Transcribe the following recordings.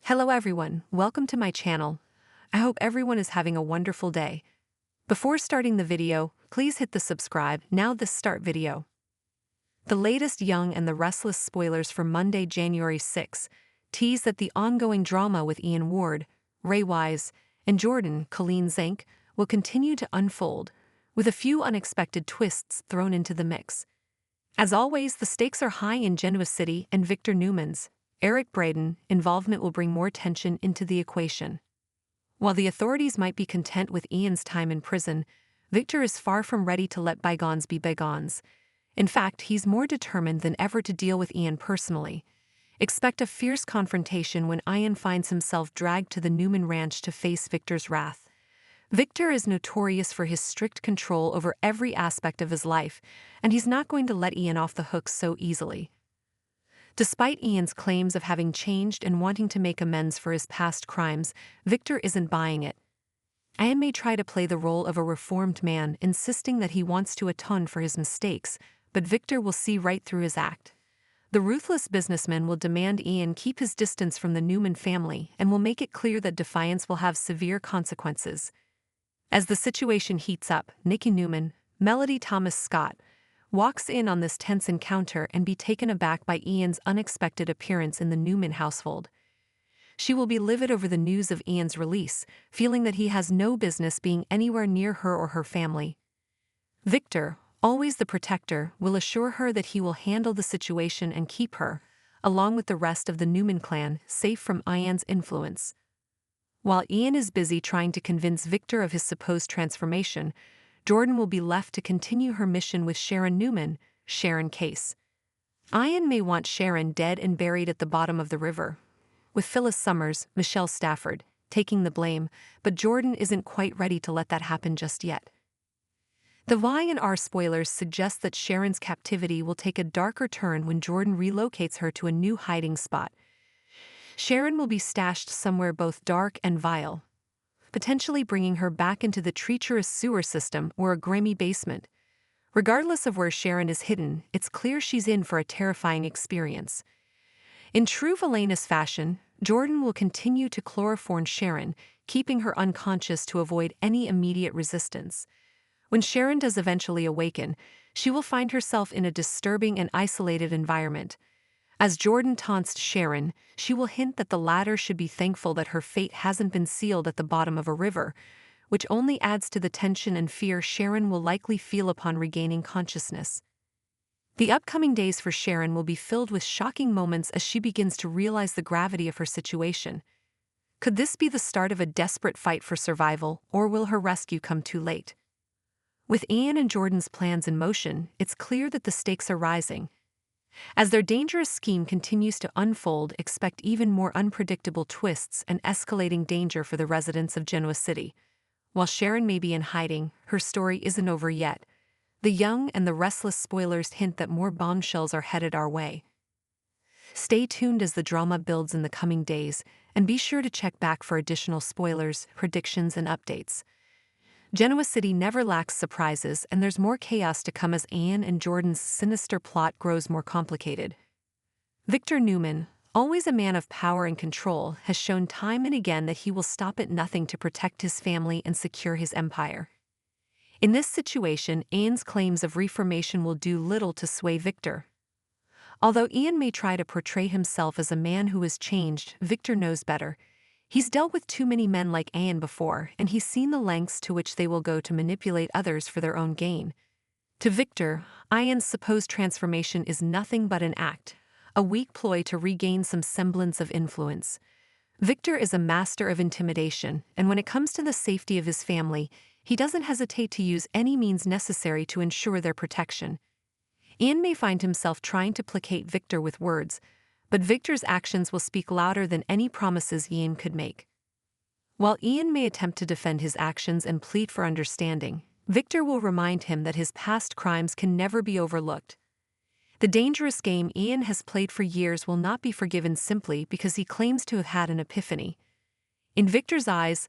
Hello everyone, welcome to my channel. I hope everyone is having a wonderful day. Before starting the video, please hit the subscribe, now this start video. The latest Young and the Restless spoilers for Monday, January 6 tease that the ongoing drama with Ian Ward, Ray Wise, and Jordan, Colleen Zank, will continue to unfold, with a few unexpected twists thrown into the mix. As always, the stakes are high in Genoa City and Victor Newman's, Eric Braeden, involvement will bring more tension into the equation. While the authorities might be content with Ian's time in prison, Victor is far from ready to let bygones be bygones. In fact, he's more determined than ever to deal with Ian personally. Expect a fierce confrontation when Ian finds himself dragged to the Newman ranch to face Victor's wrath. Victor is notorious for his strict control over every aspect of his life, and he's not going to let Ian off the hook so easily. Despite Ian's claims of having changed and wanting to make amends for his past crimes, Victor isn't buying it. Ian may try to play the role of a reformed man, insisting that he wants to atone for his mistakes, but Victor will see right through his act. The ruthless businessman will demand Ian keep his distance from the Newman family and will make it clear that defiance will have severe consequences. As the situation heats up, Nikki Newman, Melody Thomas Scott, walks in on this tense encounter and be taken aback by Ian's unexpected appearance in the Newman household. She will be livid over the news of Ian's release, feeling that he has no business being anywhere near her or her family. Victor, always the protector, will assure her that he will handle the situation and keep her, along with the rest of the Newman clan, safe from Ian's influence. While Ian is busy trying to convince Victor of his supposed transformation, Jordan will be left to continue her mission with Sharon Newman, Sharon Case. Ian may want Sharon dead and buried at the bottom of the river, with Phyllis Summers, Michelle Stafford, taking the blame, but Jordan isn't quite ready to let that happen just yet. The Y&R spoilers suggest that Sharon's captivity will take a darker turn when Jordan relocates her to a new hiding spot. Sharon will be stashed somewhere both dark and vile, potentially bringing her back into the treacherous sewer system or a grimy basement. Regardless of where Sharon is hidden, it's clear she's in for a terrifying experience. In true villainous fashion, Jordan will continue to chloroform Sharon, keeping her unconscious to avoid any immediate resistance. When Sharon does eventually awaken, she will find herself in a disturbing and isolated environment. As Jordan taunts Sharon, she will hint that the latter should be thankful that her fate hasn't been sealed at the bottom of a river, which only adds to the tension and fear Sharon will likely feel upon regaining consciousness. The upcoming days for Sharon will be filled with shocking moments as she begins to realize the gravity of her situation. Could this be the start of a desperate fight for survival, or will her rescue come too late? With Ian and Jordan's plans in motion, it's clear that the stakes are rising. As their dangerous scheme continues to unfold, expect even more unpredictable twists and escalating danger for the residents of Genoa City. While Sharon may be in hiding, her story isn't over yet. The Young and the Restless spoilers hint that more bombshells are headed our way. Stay tuned as the drama builds in the coming days, and be sure to check back for additional spoilers, predictions, and updates. Genoa City never lacks surprises, and there's more chaos to come as Ian and Jordan's sinister plot grows more complicated. Victor Newman, always a man of power and control, has shown time and again that he will stop at nothing to protect his family and secure his empire. In this situation, Ian's claims of reformation will do little to sway Victor. Although Ian may try to portray himself as a man who has changed, Victor knows better. He's dealt with too many men like Ian before, and he's seen the lengths to which they will go to manipulate others for their own gain. To Victor, Ian's supposed transformation is nothing but an act, a weak ploy to regain some semblance of influence. Victor is a master of intimidation, and when it comes to the safety of his family, he doesn't hesitate to use any means necessary to ensure their protection. Ian may find himself trying to placate Victor with words, but Victor's actions will speak louder than any promises Ian could make. While Ian may attempt to defend his actions and plead for understanding, Victor will remind him that his past crimes can never be overlooked. The dangerous game Ian has played for years will not be forgiven simply because he claims to have had an epiphany. In Victor's eyes,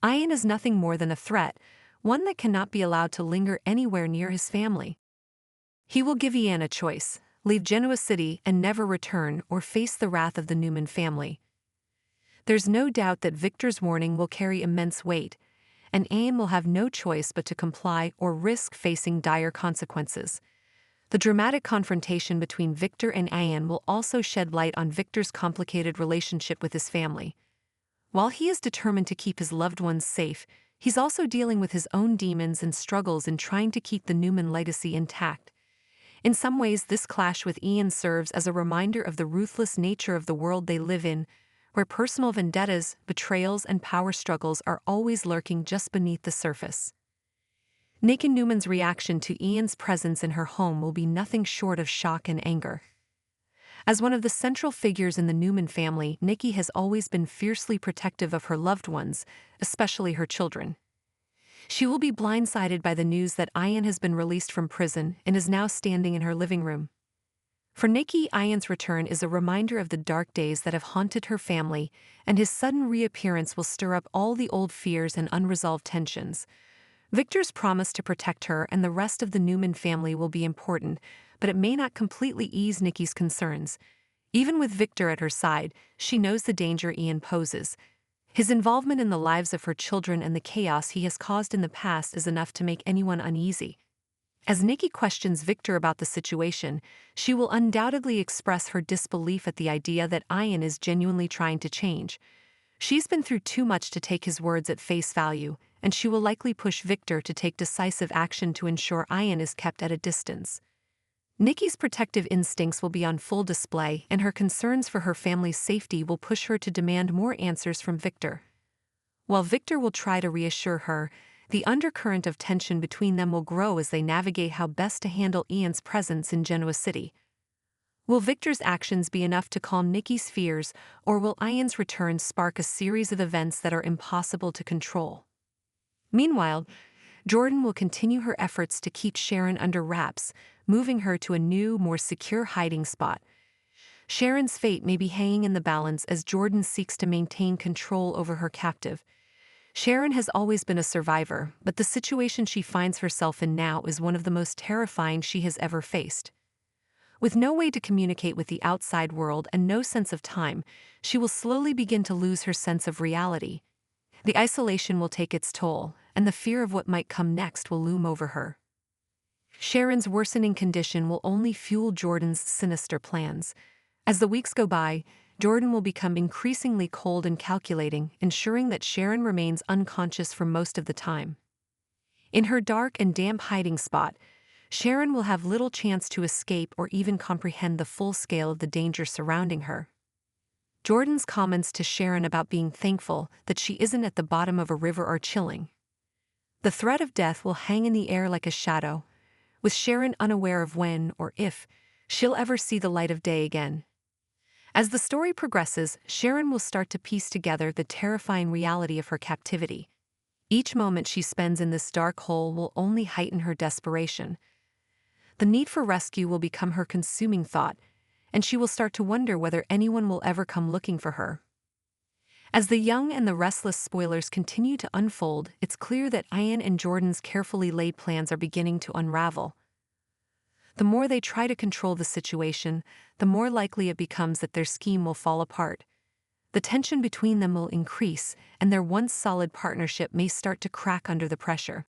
Ian is nothing more than a threat, one that cannot be allowed to linger anywhere near his family. He will give Ian a choice: leave Genoa City and never return, or face the wrath of the Newman family. There's no doubt that Victor's warning will carry immense weight, and Ian will have no choice but to comply or risk facing dire consequences. The dramatic confrontation between Victor and Ian will also shed light on Victor's complicated relationship with his family. While he is determined to keep his loved ones safe, he's also dealing with his own demons and struggles in trying to keep the Newman legacy intact. In some ways, this clash with Ian serves as a reminder of the ruthless nature of the world they live in, where personal vendettas, betrayals, and power struggles are always lurking just beneath the surface. Nick and Newman's reaction to Ian's presence in her home will be nothing short of shock and anger. As one of the central figures in the Newman family, Nikki has always been fiercely protective of her loved ones, especially her children. She will be blindsided by the news that Ian has been released from prison and is now standing in her living room. For Nikki, Ian's return is a reminder of the dark days that have haunted her family, and his sudden reappearance will stir up all the old fears and unresolved tensions. Victor's promise to protect her and the rest of the Newman family will be important, but it may not completely ease Nikki's concerns. Even with Victor at her side, she knows the danger Ian poses. His involvement in the lives of her children and the chaos he has caused in the past is enough to make anyone uneasy. As Nikki questions Victor about the situation, she will undoubtedly express her disbelief at the idea that Ian is genuinely trying to change. She's been through too much to take his words at face value, and she will likely push Victor to take decisive action to ensure Ian is kept at a distance. Nikki's protective instincts will be on full display, and her concerns for her family's safety will push her to demand more answers from Victor. While Victor will try to reassure her, the undercurrent of tension between them will grow as they navigate how best to handle Ian's presence in Genoa City. Will Victor's actions be enough to calm Nikki's fears, or will Ian's return spark a series of events that are impossible to control? Meanwhile, Jordan will continue her efforts to keep Sharon under wraps, moving her to a new, more secure hiding spot. Sharon's fate may be hanging in the balance as Jordan seeks to maintain control over her captive. Sharon has always been a survivor, but the situation she finds herself in now is one of the most terrifying she has ever faced. With no way to communicate with the outside world and no sense of time, she will slowly begin to lose her sense of reality. The isolation will take its toll, and the fear of what might come next will loom over her. Sharon's worsening condition will only fuel Jordan's sinister plans. As the weeks go by, Jordan will become increasingly cold and calculating, ensuring that Sharon remains unconscious for most of the time. In her dark and damp hiding spot, Sharon will have little chance to escape or even comprehend the full scale of the danger surrounding her. Jordan's comments to Sharon about being thankful that she isn't at the bottom of a river are chilling. The threat of death will hang in the air like a shadow, with Sharon unaware of when or if she'll ever see the light of day again. As the story progresses, Sharon will start to piece together the terrifying reality of her captivity. Each moment she spends in this dark hole will only heighten her desperation. The need for rescue will become her consuming thought, and she will start to wonder whether anyone will ever come looking for her. As the Young and the Restless spoilers continue to unfold, it's clear that Ian and Jordan's carefully laid plans are beginning to unravel. The more they try to control the situation, the more likely it becomes that their scheme will fall apart. The tension between them will increase, and their once solid partnership may start to crack under the pressure.